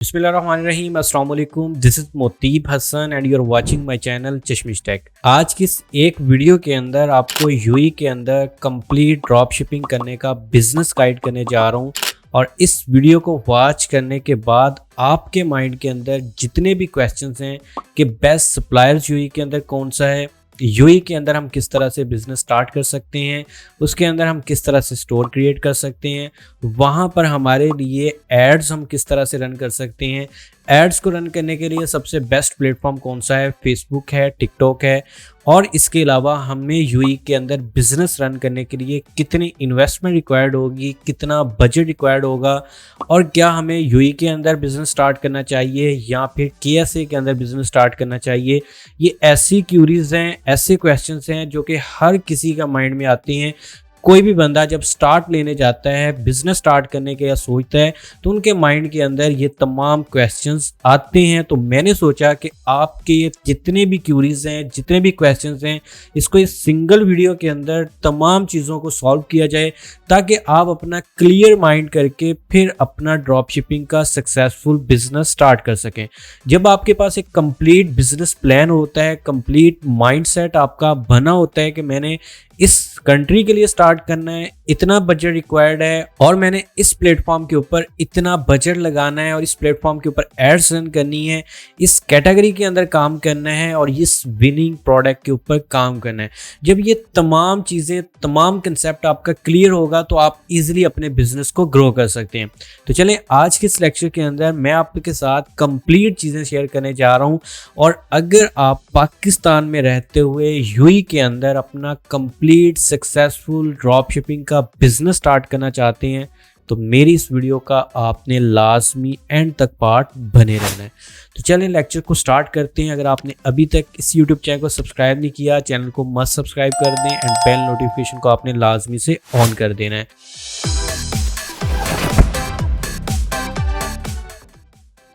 बिस्मिल्लाहिर्रहमानिर्रहीम, अस्सलाम वालेकुम। This is Motib Hasan and you are watching my channel Chashmish tech. आज की इस एक वीडियो के अंदर आपको यूएई के अंदर कंप्लीट ड्रॉप शिपिंग करने का बिजनेस गाइड करने जा रहा हूँ। और इस वीडियो को वॉच करने के बाद आपके माइंड के अंदर जितने भी क्वेश्चंस हैं कि बेस्ट सप्लायर्स यूएई के अंदर कौन सा है, यूएई के अंदर हम किस तरह से बिजनेस स्टार्ट कर सकते हैं, उसके अंदर हम किस तरह से स्टोर क्रिएट कर सकते हैं, वहाँ पर हमारे लिए एड्स हम किस तरह से रन कर सकते हैं, एड्स को रन करने के लिए सबसे बेस्ट प्लेटफॉर्म कौन सा है, फेसबुक है, टिकटॉक है, और इसके अलावा हमें यूएई के अंदर बिजनेस रन करने के लिए कितनी इन्वेस्टमेंट रिक्वायर्ड होगी, कितना बजट रिक्वायर्ड होगा, और क्या हमें यूएई के अंदर बिजनेस स्टार्ट करना चाहिए या फिर केएसए के अंदर बिजनेस स्टार्ट करना चाहिए। ये ऐसी क्यूरीज हैं, ऐसे क्वेश्चंस हैं जो कि हर किसी का माइंड में आते हैं। कोई भी बंदा जब स्टार्ट लेने जाता है, बिजनेस स्टार्ट करने के या सोचता है, तो उनके माइंड के अंदर ये तमाम क्वेश्चंस आते हैं। तो मैंने सोचा कि आपके ये जितने भी क्यूरीज हैं, जितने भी क्वेश्चंस हैं, इसको इस सिंगल वीडियो के अंदर तमाम चीज़ों को सॉल्व किया जाए, ताकि आप अपना क्लियर माइंड करके फिर अपना ड्रॉप शिपिंग का सक्सेसफुल बिजनेस स्टार्ट कर सकें। जब आपके पास एक कंप्लीट बिजनेस प्लान होता है, कंप्लीट माइंडसेट आपका बना होता है कि मैंने इस कंट्री के लिए स्टार्ट करना है, इतना बजट रिक्वायर्ड है, और मैंने इस प्लेटफॉर्म के ऊपर इतना बजट लगाना है, और इस प्लेटफॉर्म के ऊपर एड्स रन करनी है, इस कैटेगरी के अंदर काम करना है, और इस विनिंग प्रोडक्ट के ऊपर काम करना है। जब ये तमाम चीज़ें, तमाम कंसेप्ट आपका क्लियर होगा तो आप इजीली अपने बिजनेस को ग्रो कर सकते हैं। तो चलें, आज के इस लेक्चर के अंदर मैं आपके साथ कंप्लीट चीज़ें शेयर करने जा रहा हूँ। और अगर आप पाकिस्तान में रहते हुए यूएई के अंदर अपना कंप्लीट सक्सेसफुल ड्रॉप शिपिंग का बिजनेस स्टार्ट करना चाहते हैं, तो मेरी इस वीडियो का आपने लाजमी एंड तक पार्ट बने रहना है। तो चलें लेक्चर को स्टार्ट करते हैं। अगर आपने अभी तक इस यूट्यूब चैनल को सब्सक्राइब नहीं किया, चैनल को मस्ट सब्सक्राइब कर दें एंड बेल नोटिफिकेशन को आपने लाजमी से ऑन कर देना है।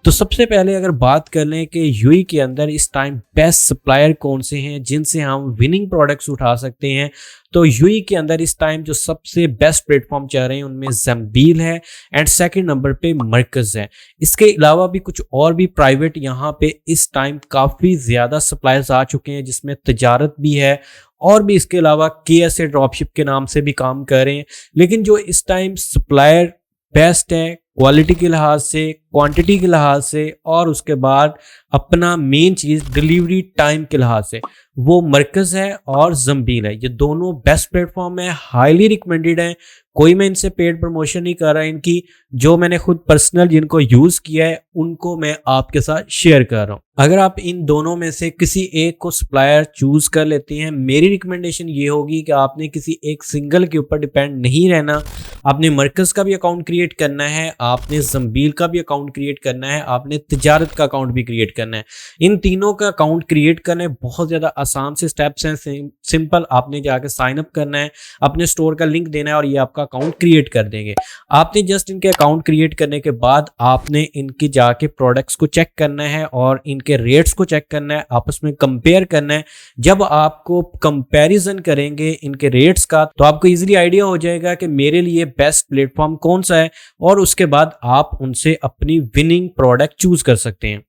तो सबसे पहले अगर बात कर लें कि यूएई के अंदर इस टाइम बेस्ट सप्लायर कौन से हैं जिनसे हम विनिंग प्रोडक्ट्स उठा सकते हैं, तो यूएई के अंदर इस टाइम जो सबसे बेस्ट प्लेटफॉर्म चल रहे हैं उनमें ज़म्बील है एंड सेकंड नंबर पे मरकज़ है। इसके अलावा भी कुछ और भी प्राइवेट यहाँ पे इस टाइम काफ़ी ज़्यादा सप्लायर्स आ चुके हैं, जिसमें तजारत भी है, और भी इसके अलावा केएसए ड्रॉपशिप के नाम से भी काम कर रहे हैं। लेकिन जो इस टाइम सप्लायर बेस्ट है क्वालिटी के लिहाज से, क्वांटिटी के लिहाज से, और उसके बाद अपना मेन चीज़ डिलीवरी टाइम के लिहाज से, वो मरकज़ है और ज़म्बील है। ये दोनों बेस्ट प्लेटफॉर्म है, हाईली रिकमेंडेड है। कोई मैं इनसे पेड प्रमोशन नहीं कर रहा, इनकी जो मैंने खुद पर्सनल जिनको यूज़ किया है उनको मैं आपके साथ शेयर कर रहा हूँ। अगर आप इन दोनों में से किसी एक को सप्लायर चूज़ कर लेते हैं, मेरी रिकमेंडेशन ये होगी कि आपने किसी एक सिंगल के ऊपर डिपेंड नहीं रहना। आपने मरकज़ का भी अकाउंट क्रिएट करना है, आपने ज़म्बील का भी अकाउंट क्रिएट करना है, आपने तिजारत का अकाउंट भी क्रिएट करना है। इन तीनों का अकाउंट क्रिएट करने बहुत ज़्यादा आसान से स्टेप्स हैं, सिंपल। आपने जाकर साइन अप करना है, अपने स्टोर का लिंक देना है, और ये आपका अकाउंट क्रिएट कर देंगे। आपने जस्ट इनके अकाउंट क्रिएट करने के बाद आपने इनकी जाके प्रोडक्ट्स को चेक करना है और इनके रेट्स को चेक करना है, आपस में कंपेयर करना है। जब आपको कंपैरिजन करेंगे इनके रेट्स का, तो आपको इजीली आइडिया हो जाएगा कि मेरे लिए बेस्ट प्लेटफॉर्म कौन सा है, और उसके बाद आप उनसे अपनी विनिंग प्रोडक्ट चूज कर सकते हैं।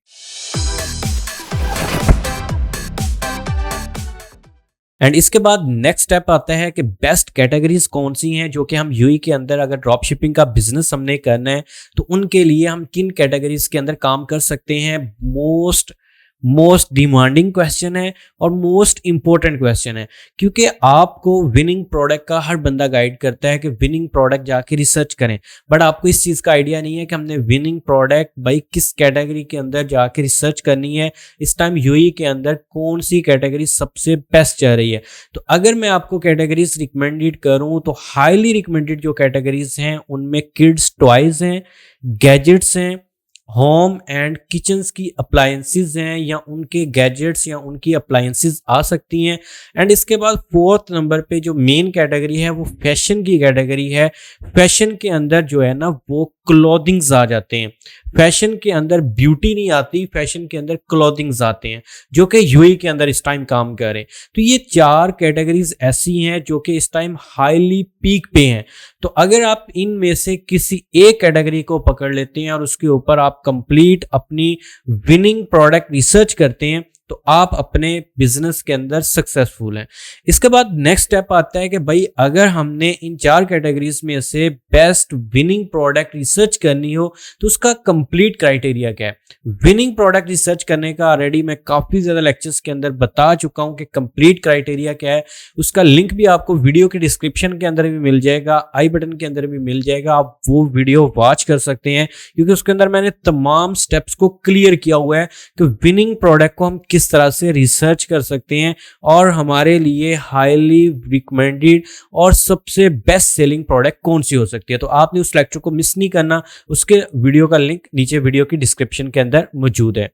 एंड इसके बाद नेक्स्ट स्टेप आता है कि बेस्ट कैटेगरीज कौन सी हैं जो कि हम यूएई के अंदर अगर ड्रॉप शिपिंग का बिजनेस हमने करना है तो उनके लिए हम किन कैटेगरीज के अंदर काम कर सकते हैं। मोस्ट डिमांडिंग क्वेश्चन है और मोस्ट इंपॉर्टेंट क्वेश्चन है, क्योंकि आपको विनिंग प्रोडक्ट का हर बंदा गाइड करता है कि विनिंग प्रोडक्ट जाके रिसर्च करें, बट आपको इस चीज़ का आइडिया नहीं है कि हमने विनिंग प्रोडक्ट भाई किस कैटेगरी के अंदर जाके रिसर्च करनी है। इस टाइम यूएई के अंदर कौन सी कैटेगरी सबसे बेस्ट चल रही है। तो अगर मैं आपको कैटेगरीज रिकमेंडेड करूँ तो हाईली रिकमेंडेड जो कैटेगरीज हैं उनमें किड्स टॉयज हैं, गैजेट्स हैं, होम एंड किचन्स की अप्लायंसेस हैं, या उनके गैजेट्स या उनकी अप्लायंसेस आ सकती हैं। एंड इसके बाद फोर्थ नंबर पे जो मेन कैटेगरी है वो फैशन की कैटेगरी है। फैशन के अंदर जो है ना वो क्लोथिंग्स आ जाते हैं। फैशन के अंदर ब्यूटी नहीं आती, फैशन के अंदर क्लोथिंग्स आते हैं, जो कि यूएई के अंदर इस टाइम काम कर रहे हैं। तो ये 4 कैटेगरीज ऐसी हैं जो कि इस टाइम हाईली पीक पे हैं। तो अगर आप इनमें से किसी एक कैटेगरी को पकड़ लेते हैं और उसके ऊपर आप कंप्लीट अपनी विनिंग प्रोडक्ट रिसर्च करते हैं, तो आप अपने बिजनेस के अंदर सक्सेसफुल हैं। इसके बाद नेक्स्ट स्टेप आता है कि भाई अगर हमने इन 4 कैटेगरीज में से बेस्ट विनिंग प्रोडक्ट रिसर्च करनी हो तो उसका कंप्लीट क्राइटेरिया क्या है। विनिंग प्रोडक्ट रिसर्च करने का ऑलरेडी मैं काफी ज्यादा लेक्चर्स के अंदर बता चुका हूं कि कंप्लीट क्राइटेरिया क्या है। उसका लिंक भी आपको वीडियो के डिस्क्रिप्शन के अंदर भी मिल जाएगा, आई बटन के अंदर भी मिल जाएगा, आप वो वीडियो वॉच कर सकते हैं, क्योंकि उसके अंदर मैंने तमाम स्टेप्स को क्लियर किया हुआ है कि विनिंग प्रोडक्ट को हम किस तरह से रिसर्च कर सकते हैं और हमारे लिए हाईली रिकमेंडेड और सबसे बेस्ट सेलिंग प्रोडक्ट कौन सी हो सकती है। तो आपने उस लेक्चर को मिस नहीं करना, उसके वीडियो का लिंक नीचे वीडियो की डिस्क्रिप्शन के अंदर मौजूद है।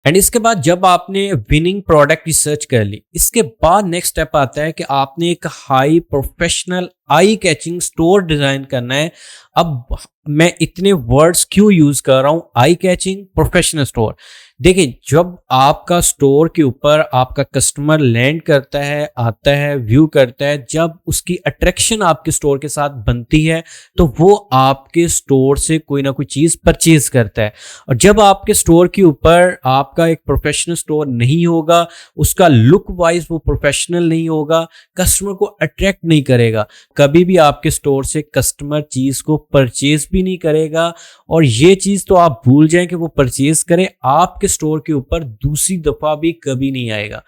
एंड इसके बाद जब आपने विनिंग प्रोडक्ट रिसर्च कर ली, इसके बाद नेक्स्ट स्टेप आता है कि आपने एक high professional eye catching store design करना है। अब मैं इतने वर्ड्स क्यों यूज कर रहा हूं, आई कैचिंग, प्रोफेशनल स्टोर। देखिए, जब आपका स्टोर के ऊपर आपका कस्टमर लैंड करता है, आता है, व्यू करता है, जब उसकी अट्रैक्शन आपके स्टोर के साथ बनती है तो वो आपके स्टोर से कोई ना कोई चीज परचेज करता है। और जब आपके स्टोर के ऊपर आपका एक प्रोफेशनल स्टोर नहीं होगा, उसका लुक वाइज वो प्रोफेशनल नहीं होगा, कस्टमर को अट्रैक्ट नहीं करेगा, कभी भी आपके स्टोर से कस्टमर चीज को परचेज भी नहीं करेगा। और ये चीज तो आप भूल जाएं कि वो परचेज करें, आपके स्टोर के ऊपर दूसरी दफा भी कभी नहीं आएगा।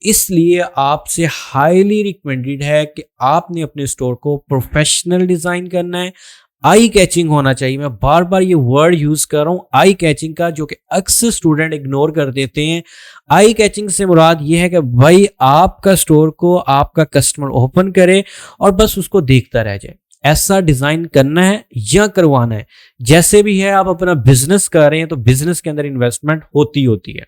इसलिए आपसे हाईली रिकमेंडेड है कि आपने अपने स्टोर को प्रोफेशनल डिजाइन करना है, आई कैचिंग होना चाहिए। मैं बार बार ये वर्ड यूज कर रहा हूं आई कैचिंग का, जो कि अक्सर स्टूडेंट इग्नोर कर देते हैं। आई कैचिंग से मुराद ये है कि भाई आपका स्टोर को आपका कस्टमर ओपन करे और बस उसको देखता रह जाए। ऐसा डिजाइन करना है या करवाना है, जैसे भी है। आप अपना बिजनेस कर रहे हैं तो बिजनेस के अंदर इन्वेस्टमेंट होती है।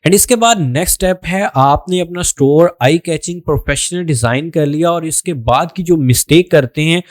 एंड इसके बाद नेक्स्ट स्टेप है, आपने अपना store eye catching professional design कर लिया और इसके बाद की जो मिस्टेक करते हैं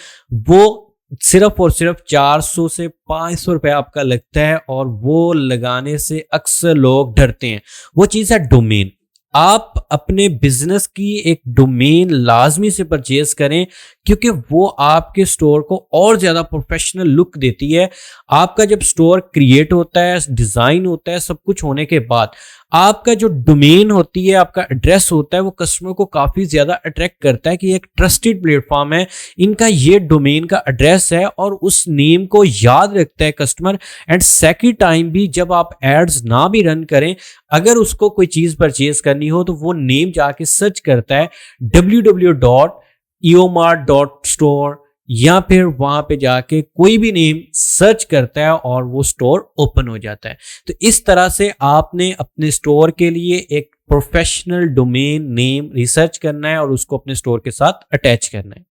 वो सिर्फ और सिर्फ 400 से 500 रुपए आपका लगता है, और वो लगाने से अक्सर लोग डरते हैं। वो चीज है डोमेन। आप अपने बिजनेस की एक डोमेन लाजमी से परचेज करें, क्योंकि वो आपके स्टोर को और ज्यादा प्रोफेशनल लुक देती है। आपका जब स्टोर क्रिएट होता है, डिजाइन होता है, सब कुछ होने के बाद आपका जो डोमेन होती है, आपका एड्रेस होता है, वो कस्टमर को काफी ज्यादा अट्रैक्ट करता है कि एक ट्रस्टेड प्लेटफॉर्म है, इनका ये डोमेन का एड्रेस है, और उस नेम को याद रखता है कस्टमर। एंड सेकंड टाइम भी जब आप एड्स ना भी रन करें, अगर उसको कोई चीज परचेज करनी हो तो वो नेम जाके सर्च करता है www.eomart.store, या फिर वहां पे जाके कोई भी नेम सर्च करता है और वो स्टोर ओपन हो जाता है। तो इस तरह से आपने अपने स्टोर के लिए एक प्रोफेशनल डोमेन नेम रिसर्च करना है और उसको अपने स्टोर के साथ अटैच करना है।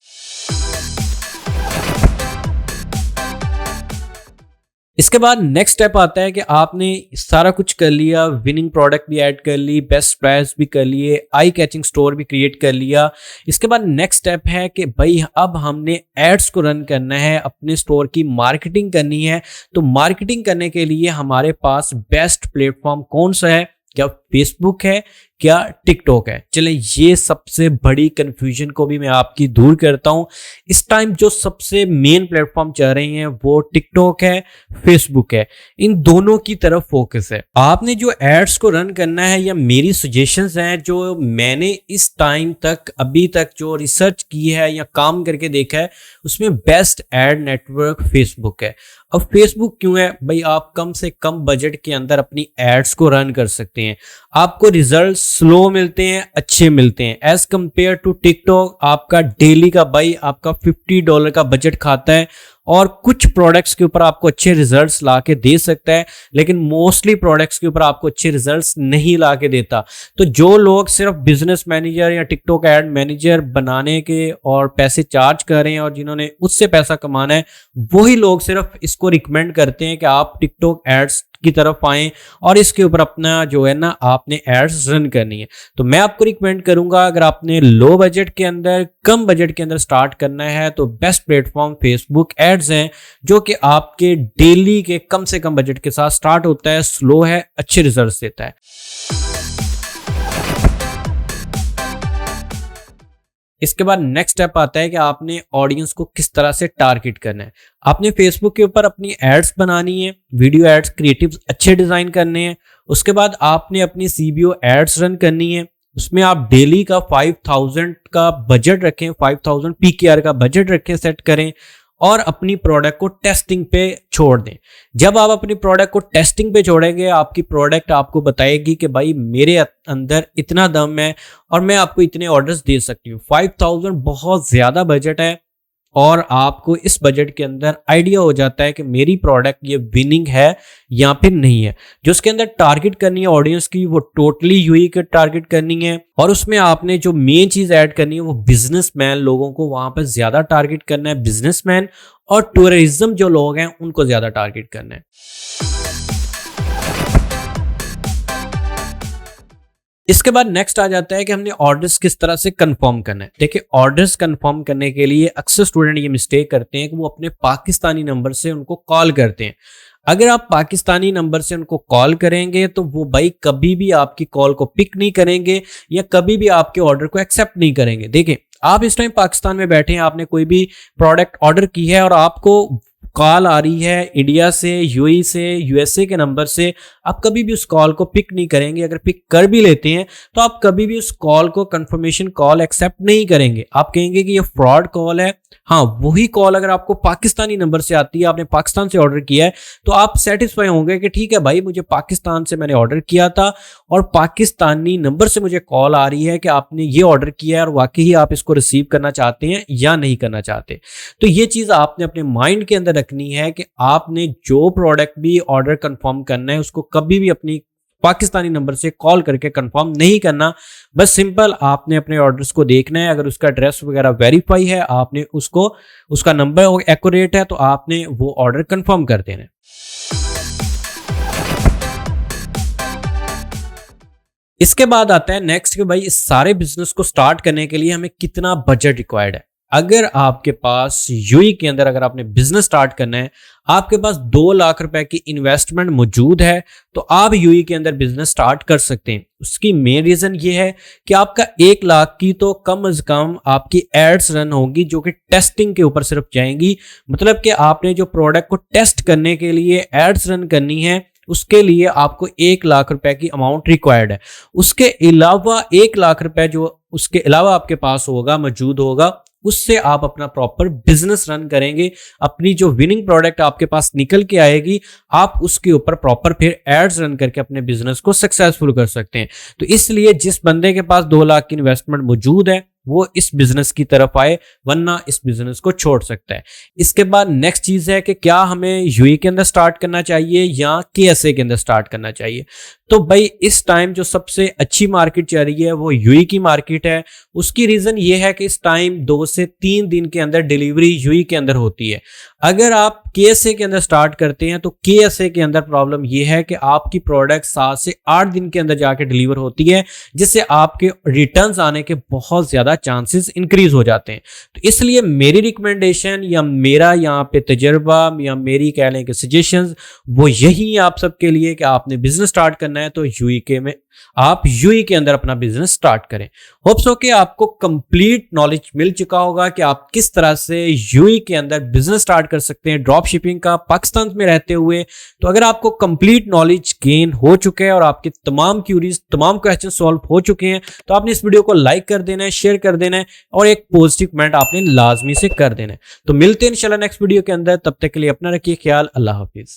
इसके बाद नेक्स्ट स्टेप आता है कि आपने सारा कुछ कर लिया, विनिंग प्रोडक्ट भी ऐड कर ली, बेस्ट प्राइस भी कर लिए, आई कैचिंग स्टोर भी क्रिएट कर लिया। इसके बाद नेक्स्ट स्टेप है कि भाई अब हमने एड्स को रन करना है, अपने स्टोर की मार्केटिंग करनी है। तो मार्केटिंग करने के लिए हमारे पास बेस्ट प्लेटफॉर्म कौन सा है? क्या फेसबुक है, क्या टिकटॉक है? चले ये सबसे बड़ी कंफ्यूजन को भी मैं आपकी दूर करता हूं। इस टाइम जो सबसे मेन प्लेटफॉर्म चल रहे हैं वो टिकटॉक है, फेसबुक है। इन दोनों की तरफ फोकस है। आपने जो एड्स को रन करना है, या मेरी सजेशंस हैं जो मैंने इस टाइम तक अभी तक जो रिसर्च की है या काम करके देखा है, उसमें बेस्ट एड नेटवर्क फेसबुक है। अब फेसबुक क्यों है भाई? आप कम से कम बजट के अंदर अपनी एड्स को रन कर सकते हैं, आपको रिजल्ट स्लो मिलते हैं, अच्छे मिलते हैं। एज कंपेयर टू टिकटॉक, आपका डेली का भाई आपका $50 का बजट खाता है और कुछ प्रोडक्ट्स के ऊपर आपको अच्छे रिजल्ट्स ला के दे सकता है, लेकिन मोस्टली प्रोडक्ट्स के ऊपर आपको अच्छे रिजल्ट्स नहीं ला के देता। तो जो लोग सिर्फ बिजनेस मैनेजर या टिकटॉक एड मैनेजर बनाने के और पैसे चार्ज कर रहे हैं और जिन्होंने उससे पैसा कमाना है, वही लोग सिर्फ इसको रिकमेंड करते हैं कि आप टिकटॉक एड्स की तरफ आएं और इसके ऊपर अपना जो है ना आपने एड्स रन करनी है। तो मैं आपको रिकमेंड करूंगा, अगर आपने लो बजट के अंदर, कम बजट के अंदर स्टार्ट करना है तो बेस्ट प्लेटफॉर्म फेसबुक एड्स हैं, जो कि आपके डेली के कम से कम बजट के साथ स्टार्ट होता है, स्लो है, अच्छे रिजल्ट्स देता है। इसके बाद नेक्स्ट स्टेप आता है कि आपने ऑडियंस को किस तरह से टारगेट करना है। आपने फेसबुक के ऊपर अपनी एड्स बनानी है, वीडियो एड्स, क्रिएटिव्स अच्छे डिजाइन करने हैं। उसके बाद आपने अपनी सीबीओ एड्स रन करनी है। उसमें आप डेली का 5000 का बजट रखें, 5000 पीकेआर का बजट रखें, सेट करें और अपनी प्रोडक्ट को टेस्टिंग पे छोड़ दें। जब आप अपनी प्रोडक्ट को टेस्टिंग पे छोड़ेंगे, आपकी प्रोडक्ट आपको बताएगी कि भाई मेरे अंदर इतना दम है और मैं आपको इतने ऑर्डर्स दे सकती हूँ। 5000 बहुत ज्यादा बजट है और आपको इस बजट के अंदर आइडिया हो जाता है कि मेरी प्रोडक्ट ये विनिंग है या फिर नहीं है। जो उसके अंदर टारगेट करनी है ऑडियंस की, वो टोटली यूनिक टारगेट करनी है और उसमें आपने जो मेन चीज ऐड करनी है वो बिजनेसमैन लोगों को वहां पर ज्यादा टारगेट करना है। बिजनेसमैन और टूरिज्म जो लोग हैं उनको ज्यादा टारगेट करना है। इसके बाद नेक्स्ट आ जाता है कि हमने ऑर्डर्स किस तरह से कंफर्म करना है। देखिए, ऑर्डर्स कंफर्म करने के लिए अक्सर स्टूडेंट ये मिस्टेक करते हैं कि वो अपने पाकिस्तानी नंबर से उनको कॉल करते हैं। अगर आप पाकिस्तानी नंबर से उनको कॉल करेंगे तो वो भाई कभी भी आपकी कॉल को पिक नहीं करेंगे या कभी भी आपके ऑर्डर को एक्सेप्ट नहीं करेंगे। देखिए, आप इस टाइम पाकिस्तान में बैठे हैं, आपने कोई भी प्रोडक्ट ऑर्डर की है और आपको कॉल आ रही है इंडिया से, यूएई से, यूएसए के नंबर से, आप कभी भी उस कॉल को पिक नहीं करेंगे। अगर पिक कर भी लेते हैं तो आप कभी भी उस कॉल को कंफर्मेशन कॉल एक्सेप्ट नहीं करेंगे। आप कहेंगे कि ये फ्रॉड कॉल है। हाँ, वही कॉल अगर आपको पाकिस्तानी नंबर से आती है, आपने पाकिस्तान से ऑर्डर किया है, तो आप सेटिस्फाई होंगे कि ठीक है भाई, मुझे पाकिस्तान से मैंने ऑर्डर किया था और पाकिस्तानी नंबर से मुझे कॉल आ रही है कि आपने ये ऑर्डर किया है और वाकई आप इसको रिसीव करना चाहते हैं या नहीं करना चाहते। तो ये चीज आपने अपने माइंड के अंदर रखनी है कि आपने जो प्रोडक्ट भी ऑर्डर कंफर्म करना है उसको कभी भी अपनी पाकिस्तानी नंबर से कॉल करके कंफर्म नहीं करना। बस सिंपल आपने अपने ऑर्डर्स को देखना है। अगर उसका एड्रेस वगैरह वेरीफाई है, आपने उसको, उसका नंबर एक्यूरेट है, तो आपने वो ऑर्डर कंफर्म कर देना है। इसके बाद आता है नेक्स्ट कि भाई इस सारे बिजनेस को स्टार्ट करने के लिए हमें कितना बजट रिक्वायर्ड है। अगर आपके पास यूएई के अंदर अगर आपने बिजनेस स्टार्ट करना है, आपके पास 2 लाख रुपए की इन्वेस्टमेंट मौजूद है, तो आप यूएई के अंदर बिजनेस स्टार्ट कर सकते हैं। उसकी मेन रीजन ये है कि आपका 1 लाख की तो कम से कम आपकी एड्स रन होगी जो कि टेस्टिंग के ऊपर सिर्फ जाएंगी। मतलब कि आपने जो प्रोडक्ट को टेस्ट करने के लिए एड्स रन करनी है, उसके लिए आपको 1 लाख रुपए की अमाउंट रिक्वायर्ड है। उसके अलावा 1 लाख रुपए जो उसके अलावा आपके पास होगा, मौजूद होगा, उससे आप अपना प्रॉपर बिजनेस रन करेंगे। अपनी जो विनिंग प्रोडक्ट आपके पास निकल के आएगी, आप उसके ऊपर प्रॉपर फिर एड्स रन करके अपने बिजनेस को सक्सेसफुल कर सकते हैं। तो इसलिए जिस बंदे के पास 2 लाख की इन्वेस्टमेंट मौजूद है वो इस बिजनेस की तरफ आए, वरना इस बिजनेस को छोड़ सकता है। इसके बाद नेक्स्ट चीज है कि क्या हमें यूएई के अंदर स्टार्ट करना चाहिए या केएसए के अंदर स्टार्ट करना चाहिए। तो भाई इस टाइम जो सबसे अच्छी मार्केट चल रही है वो यूएई की मार्केट है। उसकी रीजन ये है कि इस टाइम 2 से 3 दिन के अंदर डिलीवरी यूएई के अंदर होती है। अगर आप केएसए के अंदर स्टार्ट करते हैं तो केएसए के अंदर प्रॉब्लम यह है कि आपकी प्रोडक्ट 7 से 8 दिन के अंदर जाके डिलीवर होती है, जिससे आपके रिटर्न्स आने के बहुत ज्यादा चांसेस इंक्रीज हो जाते हैं। तो इसलिए मेरी रिकमेंडेशन या मेरा यहाँ पे तजर्बा या मेरी कह लें कि सजेशंस वो यही आप सबके लिए कि आपने बिजनेस स्टार्ट करना है तो यूएई में आप यूएई के अंदर अपना बिजनेस स्टार्ट करें। होप्स हो कि आपको कंप्लीट नॉलेज मिल चुका होगा कि आप किस तरह से यूएई के अंदर बिजनेस स्टार्ट कर सकते हैं ड्रॉप शिपिंग का पाकिस्तान में रहते हुए। तो अगर आपको कंप्लीट नॉलेज गेन हो चुके हैं और आपके तमाम क्यूरीज, तमाम क्वेश्चन सॉल्व हो चुके हैं, तो आपने इस वीडियो को लाइक कर देना है, शेयर कर देना है और एक पॉजिटिव कमेंट आपने लाजमी से कर देना है। तो मिलते हैं इंशाल्लाह नेक्स्ट वीडियो के अंदर। तब तक के लिए अपना रखिए ख्याल। अल्लाह हाफिज।